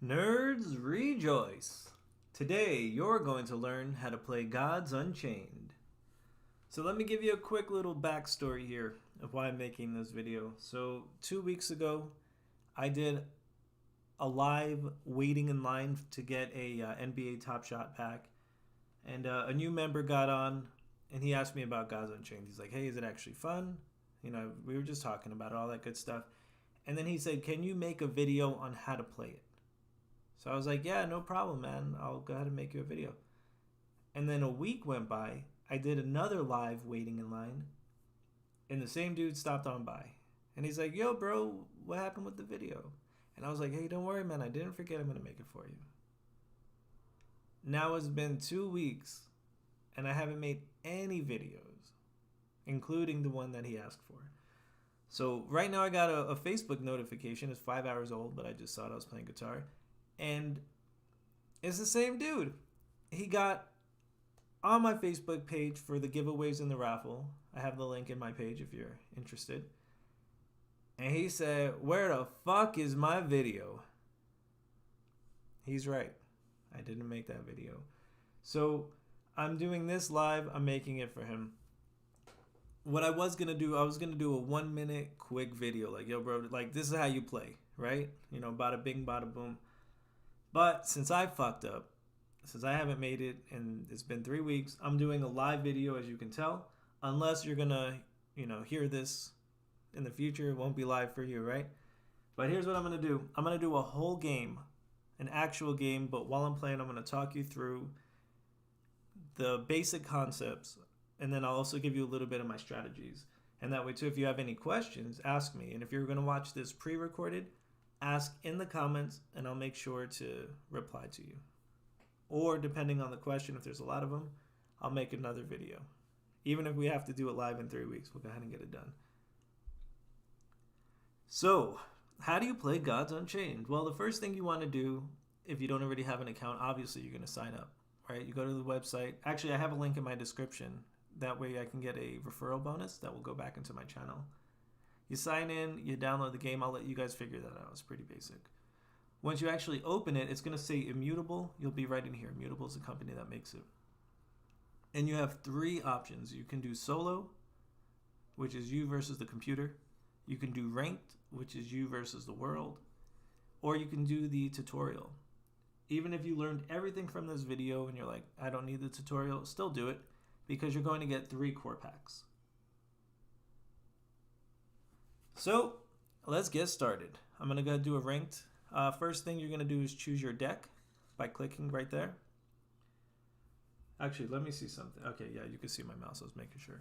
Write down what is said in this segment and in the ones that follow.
Nerds rejoice! Today you're going to learn how to play Gods Unchained. So let me give you a quick little backstory here of why I'm making this video. So 2 weeks ago I did a live waiting in line to get a NBA Top Shot pack, and a new member got on and he asked me about Gods Unchained. He's like, hey, is it actually fun? You know, we were just talking about it, all that good stuff. And then he said, can you make a video on how to play it? So I was like, yeah, no problem, man. I'll go ahead and make you a video. And then a week went by. I did another live waiting in line, and the same dude stopped on by. And he's like, yo, bro, what happened with the video? And I was like, hey, don't worry, man. I didn't forget. I'm going to make it for you. Now it's been 2 weeks, and I haven't made any videos, including the one that he asked for. So right now I got a Facebook notification. It's 5 hours old, but I just saw it. I was playing guitar. And it's the same dude. He got on my Facebook page for the giveaways and the raffle. I have the link in my page if you're interested. And he said, where the fuck is my video? He's right. I didn't make that video. So I'm doing this live. I'm making it for him. What I was going to do, I was going to do a 1 minute quick video. Like, yo, bro, like, this is how you play, right? You know, bada bing, bada boom. But since I fucked up, since I haven't made it and it's been 3 weeks, I'm doing a live video, as you can tell. Unless you're going to, hear this in the future, it won't be live for you, right? But here's what I'm going to do. I'm going to do a whole game, an actual game, but while I'm playing, I'm going to talk you through the basic concepts, and then I'll also give you a little bit of my strategies. And that way, too, if you have any questions, ask me. And if you're going to watch this pre-recorded, ask in the comments, and I'll make sure to reply to you. Or depending on the question, if there's a lot of them, I'll make another video. Even if we have to do it live in 3 weeks, we'll go ahead and get it done. So, how do you play Gods Unchained? Well, the first thing you want to do, if you don't already have an account, obviously you're going to sign up, right? You go to the website. Actually, I have a link in my description. That way I can get a referral bonus that will go back into my channel. You sign in, you download the game. I'll let you guys figure that out. It's pretty basic. Once you actually open it, it's going to say Immutable. You'll be right in here. Immutable is the company that makes it. And you have 3 options. You can do solo, which is you versus the computer. You can do ranked, which is you versus the world. Or you can do the tutorial. Even if you learned everything from this video and you're like, I don't need the tutorial, still do it, because you're going to get 3 core packs. So let's get started. I'm going to go do a ranked. First thing you're going to do is choose your deck by clicking right there. Actually, let me see something. Okay, yeah, you can see my mouse. I was making sure.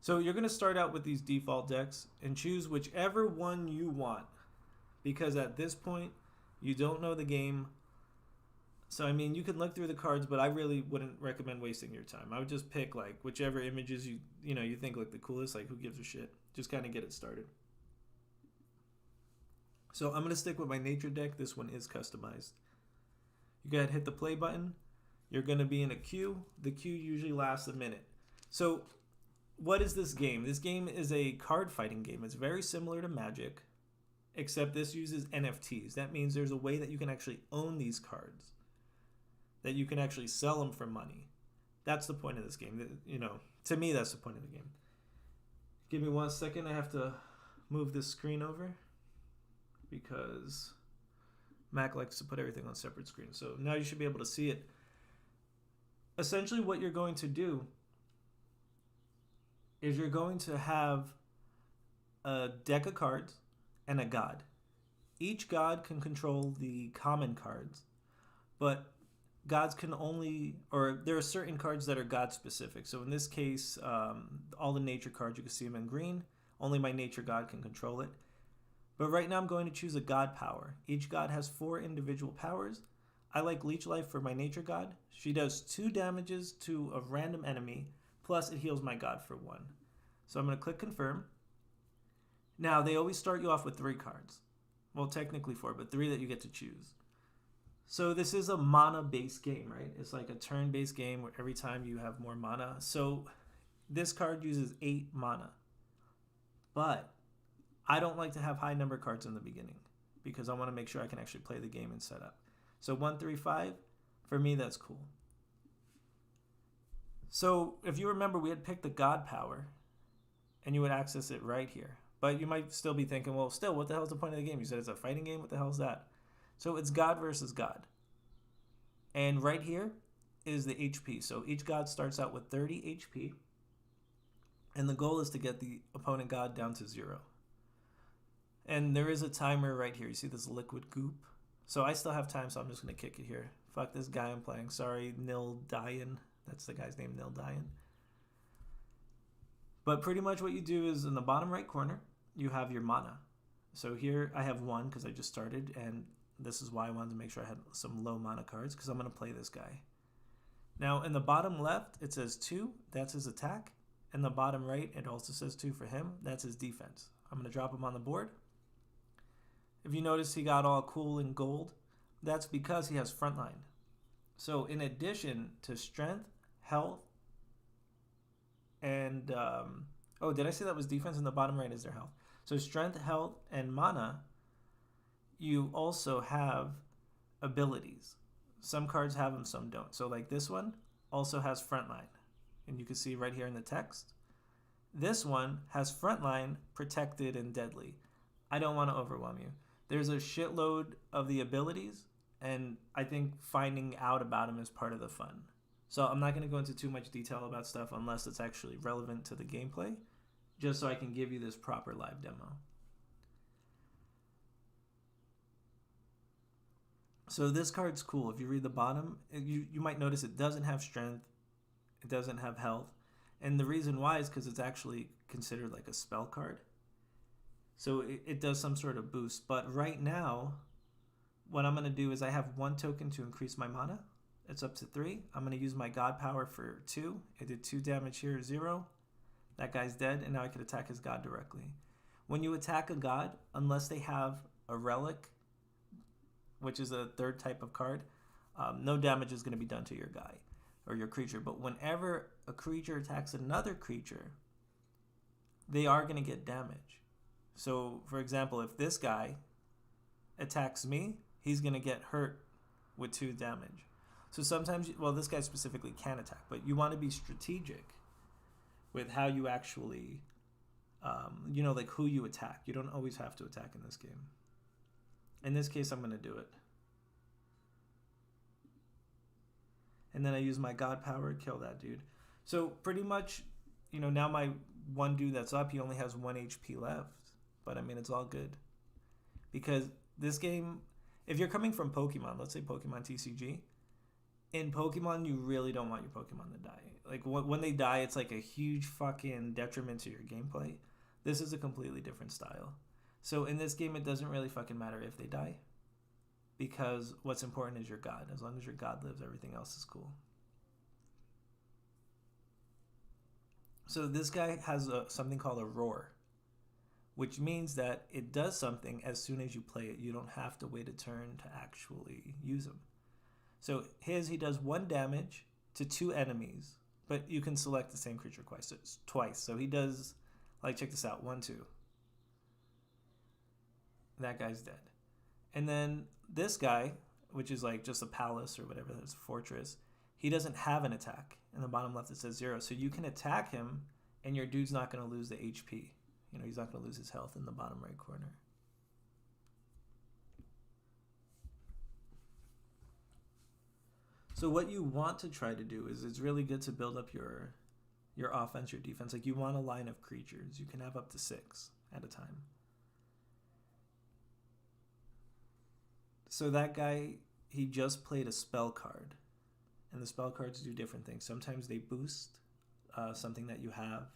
So you're going to start out with these default decks and choose whichever one you want, because at this point, you don't know the game. So, I mean, you can look through the cards, but I really wouldn't recommend wasting your time. I would just pick, like, whichever images you think look the coolest. Like, who gives a shit? Just kind of get it started. So I'm going to stick with my nature deck. This one is customized. You go ahead and hit the play button. You're going to be in a queue. The queue usually lasts a minute. So what is this game? This game is a card fighting game. It's very similar to Magic, except this uses NFTs. That means there's a way that you can actually own these cards, that you can actually sell them for money. That's the point of this game. To me, that's the point of the game. Give me 1 second. I have to move this screen over, because Mac likes to put everything on separate screens. So now you should be able to see it. Essentially what you're going to do is you're going to have a deck of cards and a god. Each god can control the common cards, but gods can only, or there are certain cards that are god specific. So in this case, all the nature cards, you can see them in green. Only my nature god can control it. But right now I'm going to choose a god power. Each god has 4 individual powers. I like Leech Life for my nature god. She does 2 damages to a random enemy, plus it heals my god for 1. So I'm going to click confirm. Now they always start you off with 3 cards. Well, technically 4, but 3 that you get to choose. So this is a mana-based game, right? It's like a turn-based game where every time you have more mana. So this card uses 8 mana. But I don't like to have high number cards in the beginning, because I want to make sure I can actually play the game and set up. So 135, for me, that's cool. So if you remember, we had picked the God power, and you would access it right here. But you might still be thinking, well, still, what the hell is the point of the game? You said it's a fighting game. What the hell is that? So it's God versus God. And right here is the HP. So each God starts out with 30 HP. And the goal is to get the opponent God down to 0. And there is a timer right here. You see this liquid goop? So I still have time, so I'm just going to kick it here. Fuck this guy I'm playing. Sorry, Nil Dayan. That's the guy's name, Nil Dayan. But pretty much what you do is in the bottom right corner, you have your mana. So here I have 1 because I just started, and this is why I wanted to make sure I had some low mana cards because I'm going to play this guy. Now in the bottom left, it says 2. That's his attack. In the bottom right, it also says 2 for him. That's his defense. I'm going to drop him on the board. If you notice he got all cool in gold, that's because he has frontline. So in addition to strength, health, and oh, did I say that was defense? In the bottom right is their health. So strength, health, and mana, you also have abilities. Some cards have them, some don't. So like this one also has frontline. And you can see right here in the text. This one has frontline, protected, and deadly. I don't want to overwhelm you. There's a shitload of the abilities, and I think finding out about them is part of the fun. So I'm not going to go into too much detail about stuff unless it's actually relevant to the gameplay, just so I can give you this proper live demo. So this card's cool. If you read the bottom, you might notice it doesn't have strength, it doesn't have health, and the reason why is because it's actually considered like a spell card. So it does some sort of boost. But right now, what I'm going to do is I have 1 token to increase my mana. It's up to 3. I'm going to use my God power for 2. It did 2 damage here, 0. That guy's dead, and now I could attack his God directly. When you attack a God, unless they have a relic, which is a 3rd type of card, no damage is going to be done to your guy or your creature. But whenever a creature attacks another creature, they are going to get damage. So, for example, if this guy attacks me, he's going to get hurt with 2 damage. So sometimes, well, this guy specifically can attack, but you want to be strategic with how you actually, like who you attack. You don't always have to attack in this game. In this case, I'm going to do it. And then I use my God power to kill that dude. So pretty much, now my one dude that's up, he only has 1 HP left. But I mean, it's all good. Because this game, if you're coming from Pokemon, let's say Pokemon TCG, in Pokemon, you really don't want your Pokemon to die. Like, when they die, it's like a huge fucking detriment to your gameplay. This is a completely different style. So in this game, it doesn't really fucking matter if they die. Because what's important is your God. As long as your God lives, everything else is cool. So this guy has something called a roar, which means that it does something as soon as you play it. You don't have to wait a turn to actually use him. So he does 1 damage to 2 enemies, but you can select the same creature twice. So he does, like, check this out, 1, 2. That guy's dead. And then this guy, which is like just a palace or whatever, that's a fortress, he doesn't have an attack. In the bottom left it says 0. So you can attack him and your dude's not going to lose the HP. He's not going to lose his health in the bottom right corner. So what you want to try to do is it's really good to build up your offense, your defense. Like, you want a line of creatures. You can have up to 6 at a time. So that guy, he just played a spell card. And the spell cards do different things. Sometimes they boost something that you have.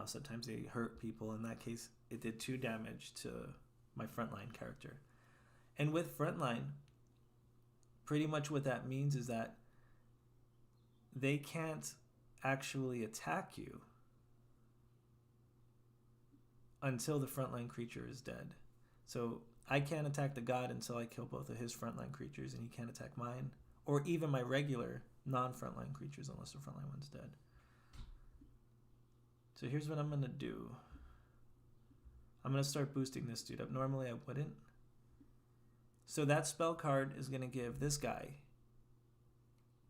Sometimes they hurt people. In that case, it did 2 damage to my frontline character. And with frontline, pretty much what that means is that they can't actually attack you until the frontline creature is dead. So I can't attack the God until I kill both of his frontline creatures, and he can't attack mine, or even my regular non-frontline creatures unless the frontline one's dead. So here's what I'm going to do. I'm going to start boosting this dude up. Normally I wouldn't. So that spell card is going to give this guy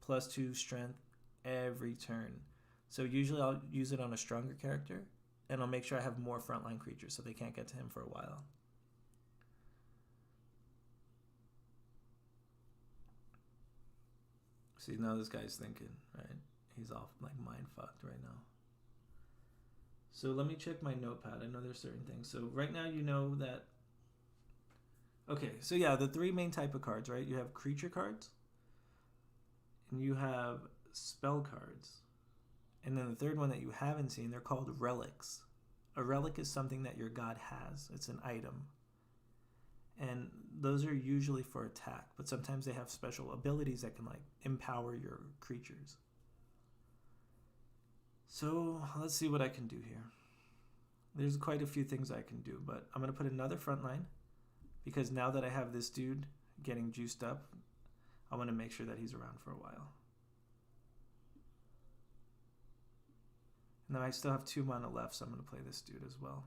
+2 strength every turn. So usually I'll use it on a stronger character, and I'll make sure I have more frontline creatures so they can't get to him for a while. See, now this guy's thinking, right? He's all like mind fucked right now. So let me check my notepad. I know there's certain things. So right now you know that. Okay, so yeah, the three main type of cards, right? You have creature cards, and you have spell cards. And then the third one that you haven't seen, they're called relics. A relic is something that your god has. It's an item. And those are usually for attack, but sometimes they have special abilities that can like empower your creatures. So let's see what I can do here. There's quite a few things I can do, but I'm going to put another front line because now that I have this dude getting juiced up, I want to make sure that he's around for a while. Now I still have 2 mana left, so I'm going to play this dude as well.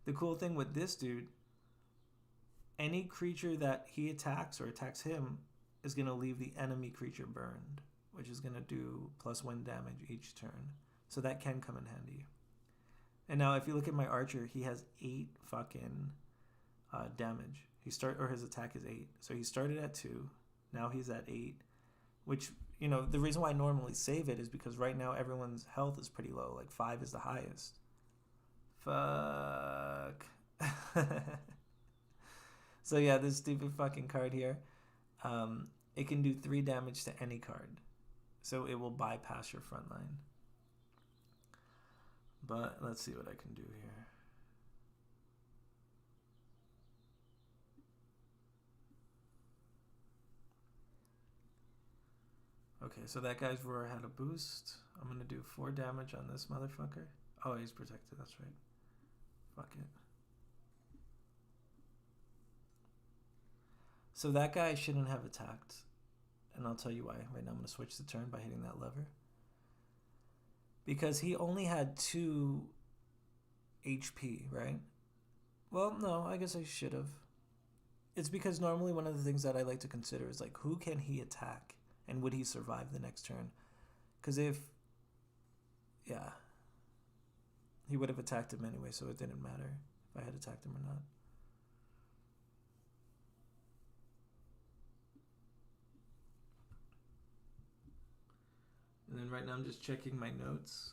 The cool thing with this dude, any creature that he attacks or attacks him is going to leave the enemy creature burned, which is going to do +1 damage each turn. So that can come in handy. And now if you look at my archer, he has 8 fucking damage. His attack is 8. So he started at 2. Now he's at 8, which, you know, the reason why I normally save it is because right now everyone's health is pretty low. Like 5 is the highest. Fuck. So yeah, this stupid fucking card here, it can do 3 damage to any card. So it will bypass your front line. But let's see what I can do here. Okay, so that guy's roar had a boost. I'm going to do 4 damage on this motherfucker. Oh, he's protected, that's right. Fuck it. So that guy shouldn't have attacked. And I'll tell you why. Right now I'm going to switch the turn by hitting that lever. Because he only had 2 HP, right? Well, no, I guess I should have. It's because normally one of the things that I like to consider is like, who can he attack? And would he survive the next turn? Because if, yeah, he would have attacked him anyway, so it didn't matter if I had attacked him or not. And then right now I'm just checking my notes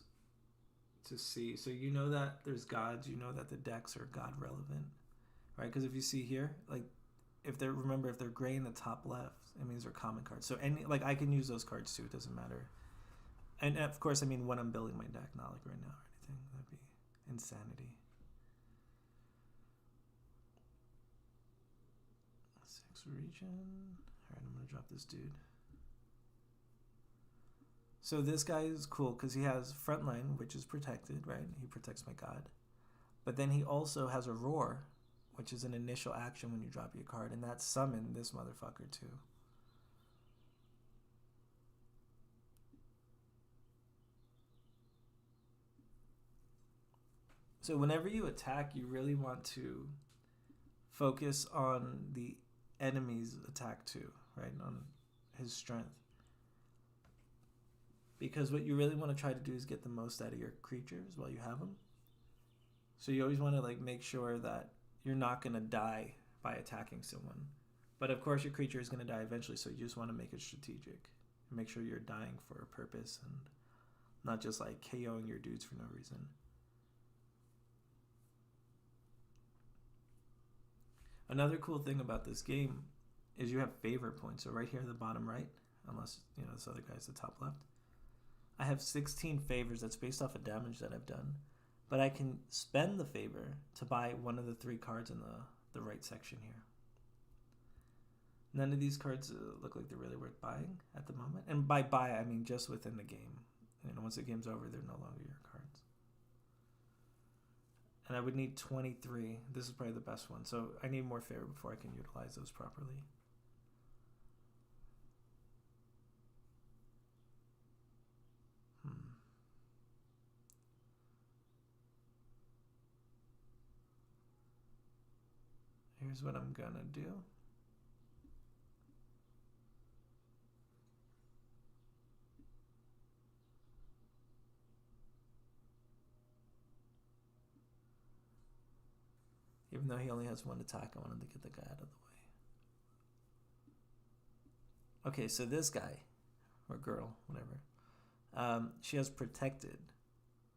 to see. So you know that there's gods, you know that the decks are god relevant, right? Because if you see here, like if they're gray in the top left, it means they're common cards. So any, like I can use those cards too, it doesn't matter. And of course, I mean when I'm building my deck, not like right now or anything. That'd be insanity. 6 region. Alright, I'm gonna drop this dude. So this guy is cool because he has frontline, which is protected, right? He protects my god. But then he also has a roar, which is an initial action when you drop your card, and that summoned this motherfucker too. So whenever you attack, you really want to focus on the enemy's attack too, right? On his strength. Because what you really want to try to do is get the most out of your creatures while you have them. So you always want to like make sure that you're not going to die by attacking someone. But of course your creature is going to die eventually, so you just want to make it strategic. And make sure you're dying for a purpose and not just like KOing your dudes for no reason. Another cool thing about this game is you have favor points. So right here at the bottom right, unless, you know, this other guy's the top left, I have 16 favors. That's based off of damage that I've done. But I can spend the favor to buy one of the 3 cards in the right section here. None of these cards look like they're really worth buying at the moment. And by buy, I mean just within the game. You know, once the game's over, they're no longer your cards. And I would need 23. This is probably the best one. So I need more favor before I can utilize those properly. Here's what I'm gonna do. Even though he only has one attack, I wanted to get the guy out of the way. Okay, so this guy, or girl, whatever, she has protected,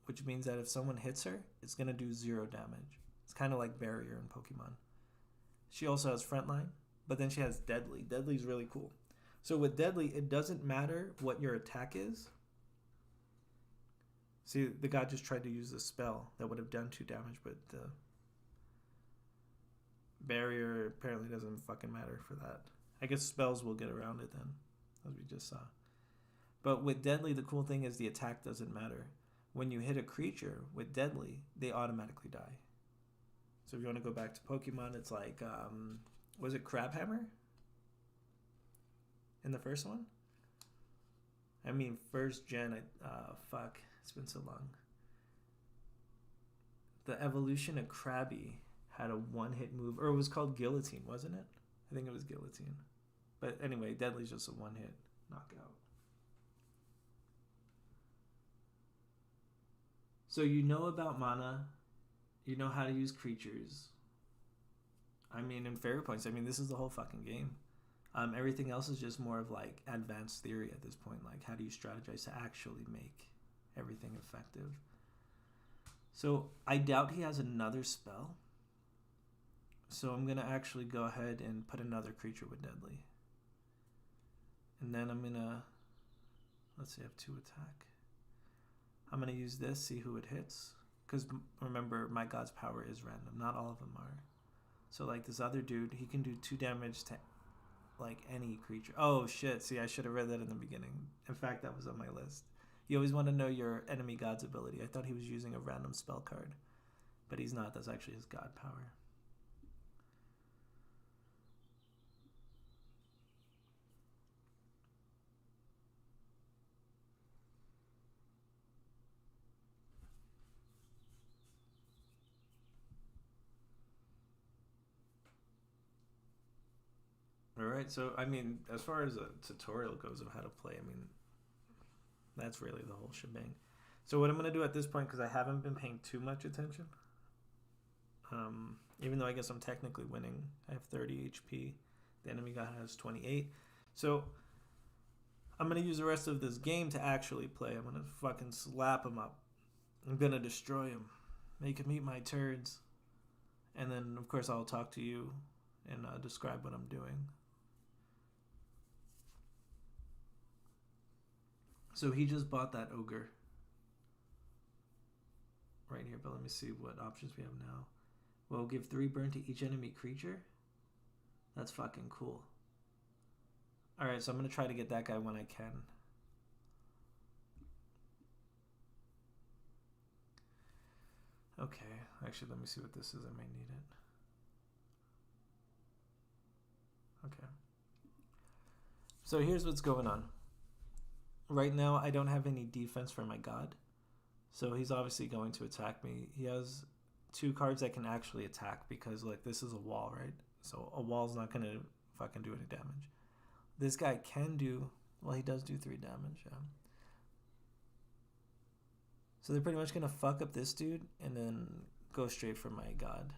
which means that if someone hits her, it's going to do 0 damage. It's kind of like barrier in Pokemon. She also has frontline, but then she has deadly. Deadly's really cool. So with deadly, it doesn't matter what your attack is. See, the guy just tried to use a spell that would have done 2 damage, but the barrier apparently doesn't fucking matter for that. I guess spells will get around it then, as we just saw. But with deadly, the cool thing is the attack doesn't matter. When you hit a creature with deadly, they automatically die. So if you want to go back to Pokemon, it's like, was it Crabhammer? In the first one? I mean, first gen, fuck, it's been so long. The evolution of Krabby had a one-hit move, or it was called Guillotine, wasn't it? I think it was Guillotine. But anyway, Deadly's just a one-hit knockout. So you know about mana, you know how to use creatures. I mean, in Fairy Points, I mean, this is the whole fucking game. Everything else is just more of like advanced theory at this point. Like, how do you strategize to actually make everything effective? So I doubt he has another spell. So I'm going to actually go ahead and put another creature with Deadly. And then I'm going to, let's see, I have 2 attack. I'm going to use this, see who it hits. Because remember, my God's power is random. Not all of them are. So like this other dude, he can do 2 damage to like any creature. Oh shit, see, I should have read that in the beginning. In fact, that was on my list. You always want to know your enemy God's ability. I thought he was using a random spell card. But he's not. That's actually his God power. Alright, so I mean, as far as a tutorial goes of how to play, I mean, that's really the whole shebang. So what I'm going to do at this point, because I haven't been paying too much attention, even though I guess I'm technically winning, I have 30 HP, the enemy guy has 28, so I'm going to use the rest of this game to actually play. I'm going to fucking slap him up. I'm going to destroy him, make him eat my turds, and then of course I'll talk to you and describe what I'm doing. So he just bought that ogre right here, but let me see what options we have now. We'll give 3 burn to each enemy creature. That's fucking cool. Alright, so I'm going to try to get that guy when I can. Okay, actually let me see what this is. I might need it. Okay. So here's what's going on. Right now, I don't have any defense for my God. So he's obviously going to attack me. He has 2 cards that can actually attack because, like, this is a wall, right? So a wall's not going to fucking do any damage. This guy can do, well, he does do 3 damage, yeah. So they're pretty much going to fuck up this dude and then go straight for my God.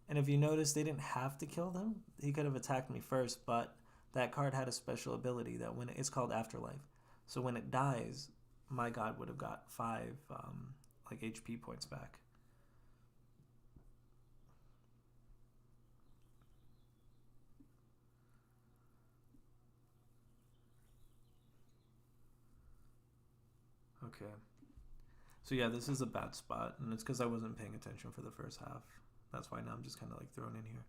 And if you notice, they didn't have to kill them. He could have attacked me first, but that card had a special ability that when it's called Afterlife. So when it dies, my God would have got 5 like HP points back. Okay. So yeah, this is a bad spot, and it's because I wasn't paying attention for the first half. That's why now I'm just kind of like thrown in here.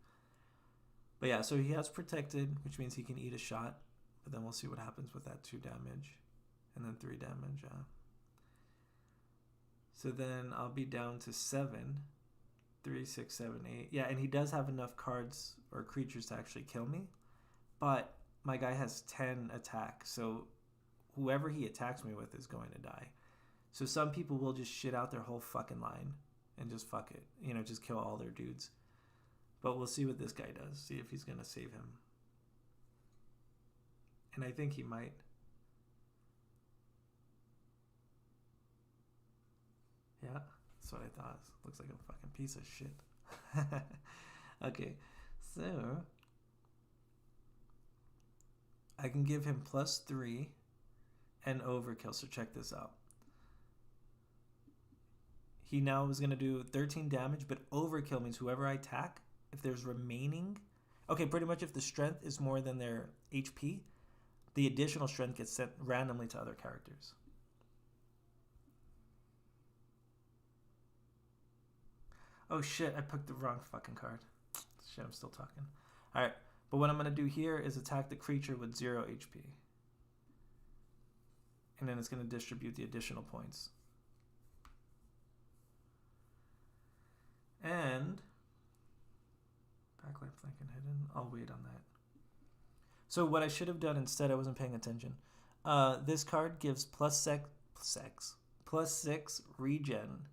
But yeah, so he has protected, which means he can eat a shot. But then we'll see what happens with that 2 damage. And then 3 damage, yeah. So then I'll be down to 7. 3, 6, 7, 8. Yeah, and he does have enough cards or creatures to actually kill me. But my guy has 10 attack. So whoever he attacks me with is going to die. So some people will just shit out their whole fucking line. And just fuck it. You know, just kill all their dudes. But we'll see what this guy does. See if he's going to save him. And I think he might. Yeah, that's what I thought. Looks like a fucking piece of shit. Okay, so I can give him +3 and overkill. So check this out. He now is going to do 13 damage, but overkill means whoever I attack, if there's remaining... Okay, pretty much if the strength is more than their HP, the additional strength gets sent randomly to other characters. Oh shit, I picked the wrong fucking card. Shit, I'm still talking. Alright, but what I'm going to do here is attack the creature with 0 HP. And then it's going to distribute the additional points. And backlight flank and hidden. I'll wait on that. So what I should have done instead, I wasn't paying attention. This card gives +6 regen,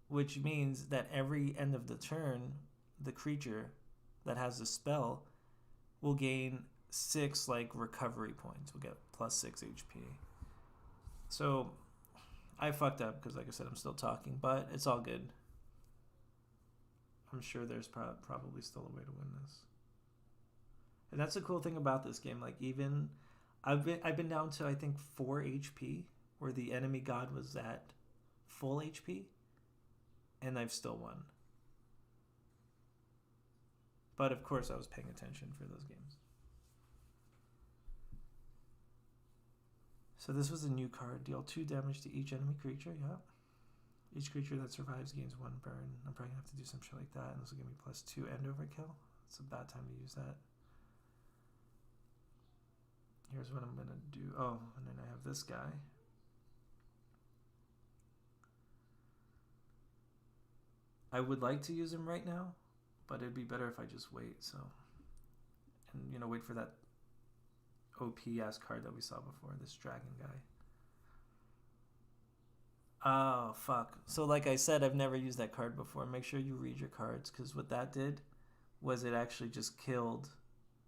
which means that every end of the turn, the creature that has the spell will gain 6 like recovery points. We'll get +6 HP. So I fucked up because, like I said, I'm still talking, but it's all good. I'm sure there's probably still a way to win this. And that's the cool thing about this game. Like, even I've been down to, I think, 4 HP, where the enemy god was at full HP, and I've still won. But of course, I was paying attention for those games. So this was a new card. Deal 2 damage to each enemy creature. Yeah. Each creature that survives gains 1 burn. I'm probably going to have to do some shit like that. And this will give me +2 and overkill. It's a bad time to use that. Here's what I'm going to do. Oh, and then I have this guy. I would like to use him right now, but it'd be better if I just wait. So, and, you know, wait for that OP-ass card that we saw before, this dragon guy. Oh, fuck. So like I said, I've never used that card before. Make sure you read your cards, because what that did was it actually just killed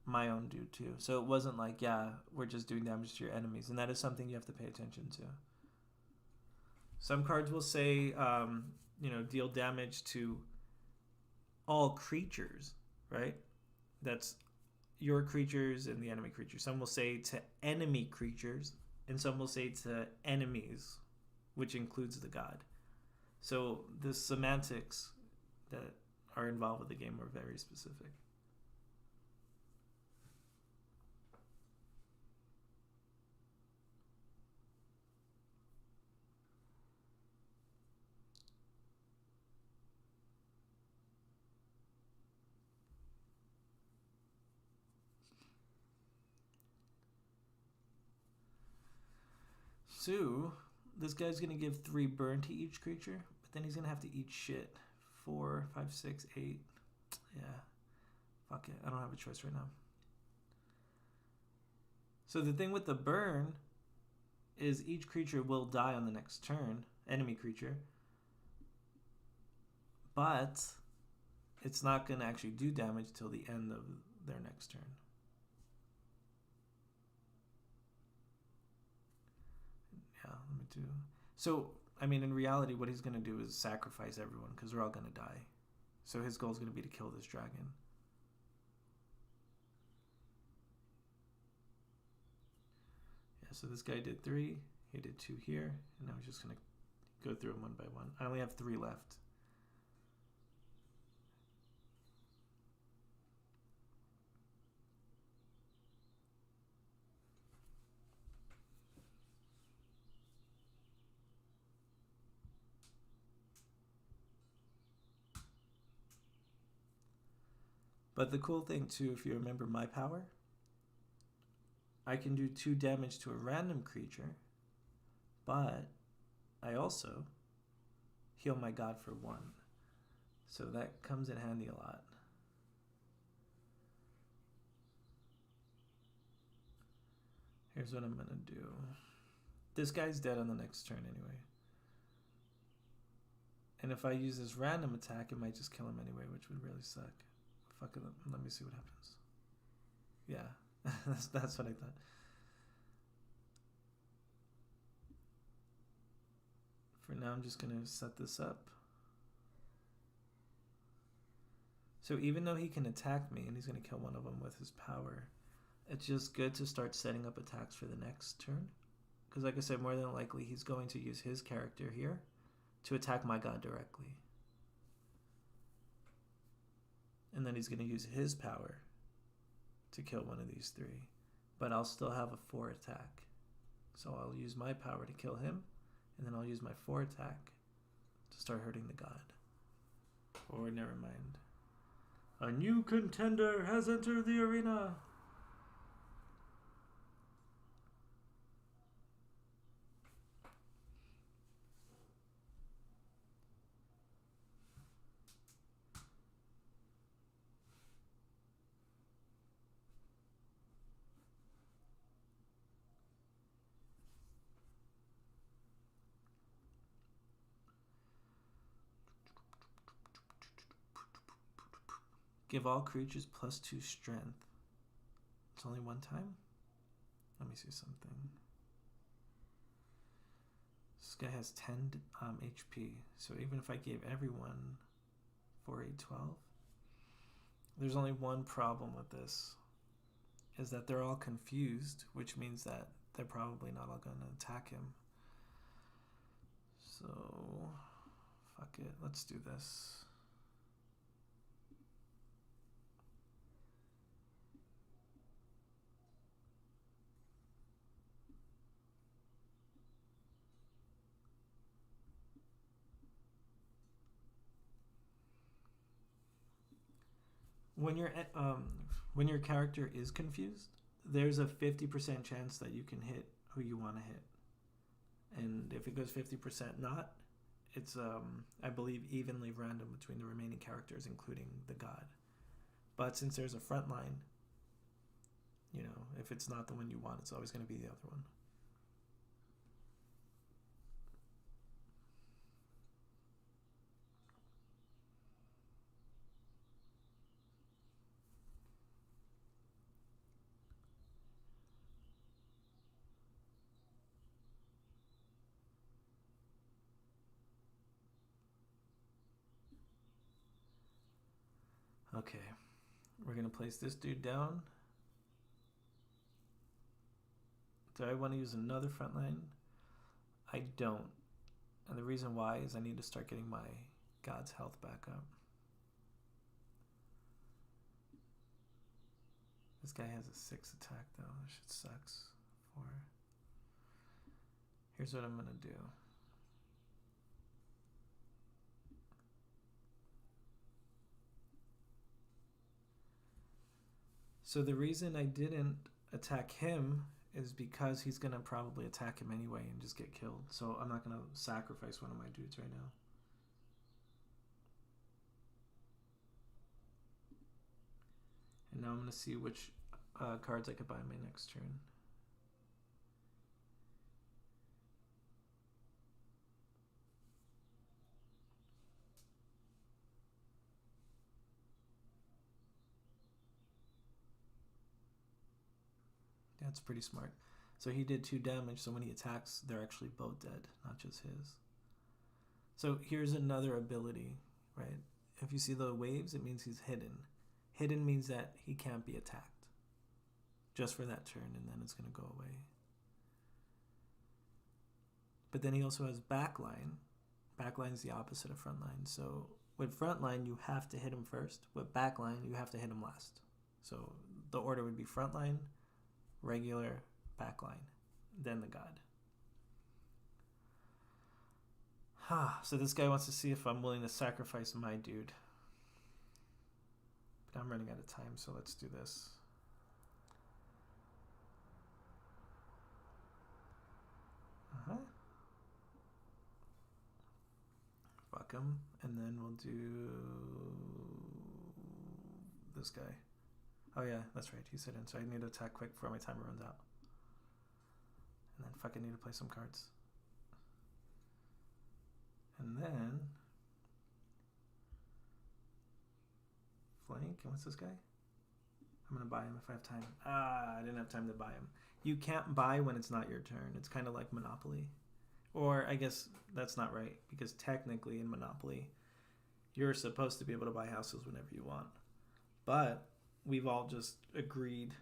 my own dude too. So it wasn't like, yeah, we're just doing damage to your enemies. And that is something you have to pay attention to. Some cards will say, you know, deal damage to all creatures, right? That's your creatures and the enemy creatures. Some will say to enemy creatures, and some will say to enemies, which includes the god. So the semantics that are involved with the game are very specific. So this guy's going to give 3 burn to each creature, but then he's going to have to eat shit. 4, 5, 6, 8. Yeah. Fuck it. I don't have a choice right now. So the thing with the burn is each creature will die on the next turn, enemy creature, but it's not going to actually do damage till the end of their next turn. Yeah, let me do... So, I mean, in reality, what he's going to do is sacrifice everyone, because they're all going to die. So his goal is going to be to kill this dragon. Yeah, so this guy did 3. He did 2 here. And now he's just going to go through them one by one. I only have 3 left. But the cool thing too, if you remember my power, I can do 2 damage to a random creature, but I also heal my god for 1. So that comes in handy a lot. Here's what I'm going to do. This guy's dead on the next turn anyway. And if I use this random attack, it might just kill him anyway, which would really suck. Fuck it, let me see what happens. Yeah, that's what I thought. For now, I'm just going to set this up. So even though he can attack me and he's going to kill one of them with his power, it's just good to start setting up attacks for the next turn. Because like I said, more than likely he's going to use his character here to attack my god directly. And then he's going to use his power to kill one of these three. But I'll still have a 4 attack. So I'll use my power to kill him, and then I'll use my 4 attack to start hurting the god. Or never mind. A new contender has entered the arena. Give all creatures +2 strength. It's only one time? Let me see something. This guy has 10 HP. So even if I gave everyone 4, 8, 12, there's only one problem with this. Is that they're all confused, which means that they're probably not all going to attack him. So, fuck it. Let's do this. When your character is confused, there's a 50% chance that you can hit who you want to hit, and if it goes 50% not, it's I believe evenly random between the remaining characters, including the god. But since there's a front line, you know, if it's not the one you want, it's always going to be the other one. Okay, we're going to place this dude down. Do I want to use another front line? I don't. And the reason why is I need to start getting my god's health back up. This guy has a 6 attack though. That shit sucks. 4. Here's what I'm going to do. So the reason I didn't attack him is because he's going to probably attack him anyway and just get killed. So I'm not going to sacrifice one of my dudes right now. And now I'm going to see which cards I could buy my next turn. That's pretty smart. So he did 2 damage, so when he attacks, they're actually both dead, not just his. So here's another ability, right? If you see the waves, it means he's hidden. Hidden means that he can't be attacked. Just for that turn, and then it's going to go away. But then he also has backline. Backline is the opposite of frontline. So with frontline, you have to hit him first. With backline, you have to hit him last. So the order would be frontline, regular, backline, then the god. So this guy wants to see if I'm willing to sacrifice my dude. But I'm running out of time, so let's do this. Fuck him. And then we'll do this guy. Oh yeah, that's right, he's hidden, so I need to attack quick before my timer runs out. And then fucking need to play some cards. And then flank, and what's this guy? I'm gonna buy him if I have time. I didn't have time to buy him. You can't buy when it's not your turn. It's kind of like Monopoly. Or I guess that's not right, because technically in Monopoly, You're supposed to be able to buy houses whenever you want. But we've all just agreed,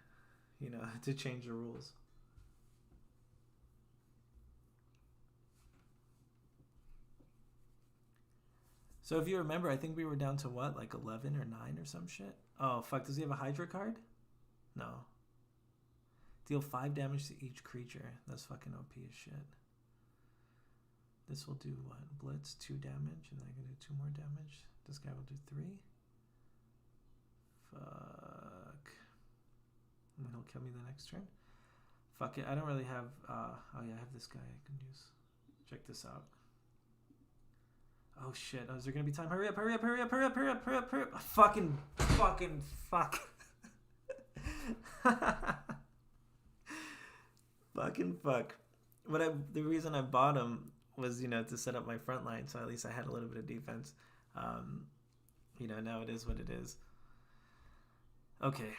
to change the rules. So if you remember, I think we were down to what, like 11 or 9 or some shit? Oh, fuck. Does he have a Hydra card? No. Deal 5 damage to each creature. That's fucking OP as shit. This will do what? Blitz, 2 damage, and then I can do 2 more damage. This guy will do 3. Fuck. And then he'll kill me the next turn. Fuck it. I don't really have... oh yeah, I have this guy I can use. Check this out. Oh shit. Oh, is there gonna be time? Hurry up, hurry up, hurry up, hurry up, hurry up, hurry up, hurry up. Fucking fuck. Fucking fuck. The reason I bought him was, to set up my front line, so at least I had a little bit of defense. Now it is what it is. Okay.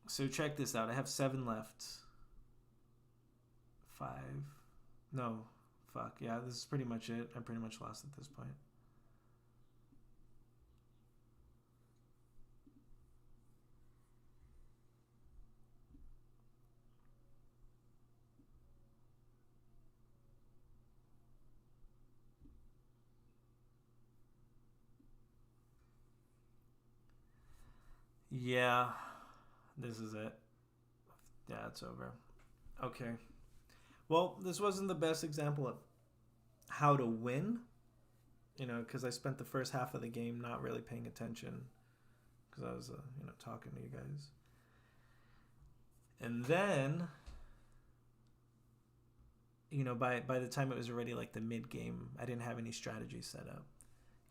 So check this out. I have 7 left. 5. No. Fuck. Yeah, this is pretty much it. I'm pretty much lost at this point. Yeah, this is it. Yeah, it's over. Okay. Well, this wasn't the best example of how to win, because I spent the first half of the game not really paying attention because I was, talking to you guys. And then, by the time it was already like the mid game, I didn't have any strategy set up.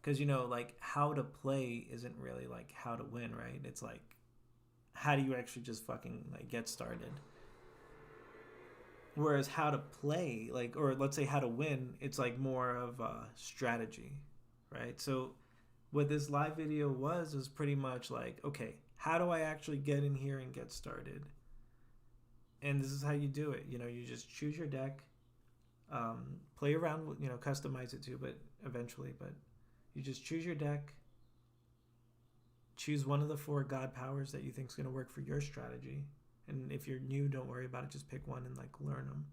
Because, like how to play isn't really like how to win, right? It's like, how do you actually just fucking like get started? Whereas how to play, like, or let's say how to win, it's like more of a strategy, right? So what this live video was pretty much like, okay, how do I actually get in here and get started? And this is how you do it. You just choose your deck, play around, customize it too, but eventually, but you just choose your deck, choose one of the 4 god powers that you think is going to work for your strategy. And if you're new, don't worry about it. Just pick one and like learn them.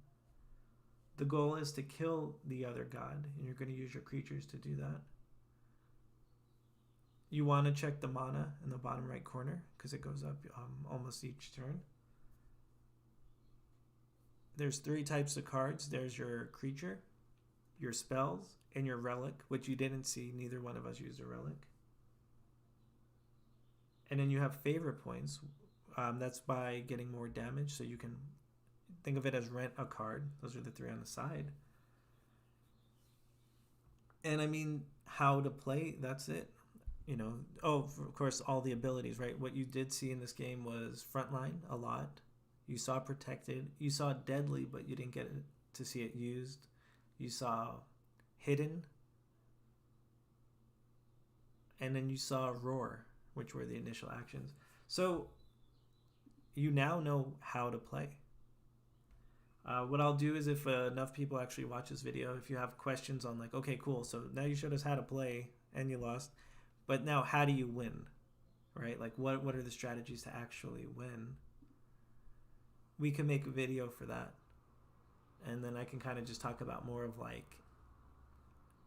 The goal is to kill the other god, and you're going to use your creatures to do that. You want to check the mana in the bottom right corner because it goes up almost each turn. There's 3 types of cards. There's your creature, your spells, and your relic, which you didn't see. Neither one of us used a relic. And then you have favorite points. That's by getting more damage, so you can think of it as rent a card. Those are the 3 on the side. And I mean, how to play, that's it. Of course, all the abilities, right? What you did see in this game was frontline a lot. You saw protected. You saw deadly, but you didn't get to see it used. You saw hidden. And then you saw roar, which were the initial actions. So you now know how to play. What I'll do is if enough people actually watch this video, if you have questions on like, okay, cool, so now you showed us how to play and you lost, but now how do you win, right? Like what are the strategies to actually win? We can make a video for that. And then I can kind of just talk about more of like,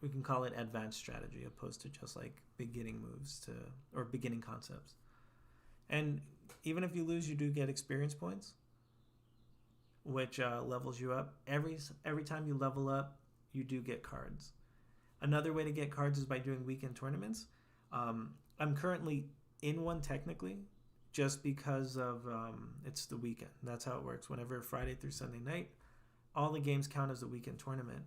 we can call it advanced strategy opposed to just like beginning moves or beginning concepts. And even if you lose, you do get experience points, which levels you up. Every time you level up, you do get cards. Another way to get cards is by doing weekend tournaments. I'm currently in one technically, just because of it's the weekend. That's how it works. Whenever Friday through Sunday night, all the games count as a weekend tournament.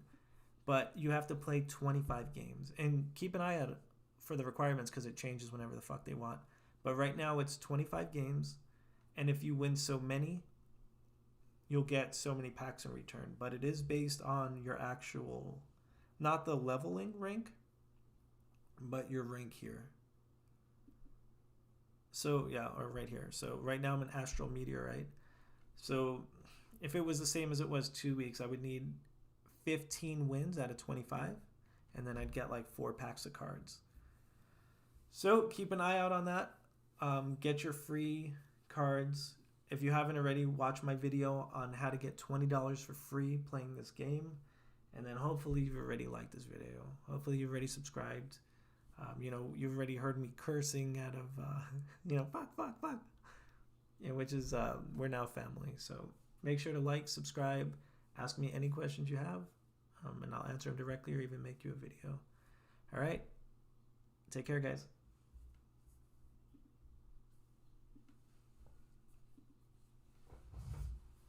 But you have to play 25 games. And keep an eye out for the requirements because it changes whenever the fuck they want. But right now it's 25 games. And if you win so many, you'll get so many packs in return. But it is based on your actual, not the leveling rank, but your rank here. So, yeah, or right here. So right now I'm an Astral Meteorite. So if it was the same as it was 2 weeks, I would need 15 wins out of 25. And then I'd get like 4 packs of cards. So keep an eye out on that. Get your free cards. If you haven't already, watch my video on how to get $20 for free playing this game. And then hopefully you've already liked this video. Hopefully you've already subscribed. You've already heard me cursing out of, fuck. Yeah, which is, we're now family. So make sure to like, subscribe, ask me any questions you have, and I'll answer them directly or even make you a video. All right? Take care, guys.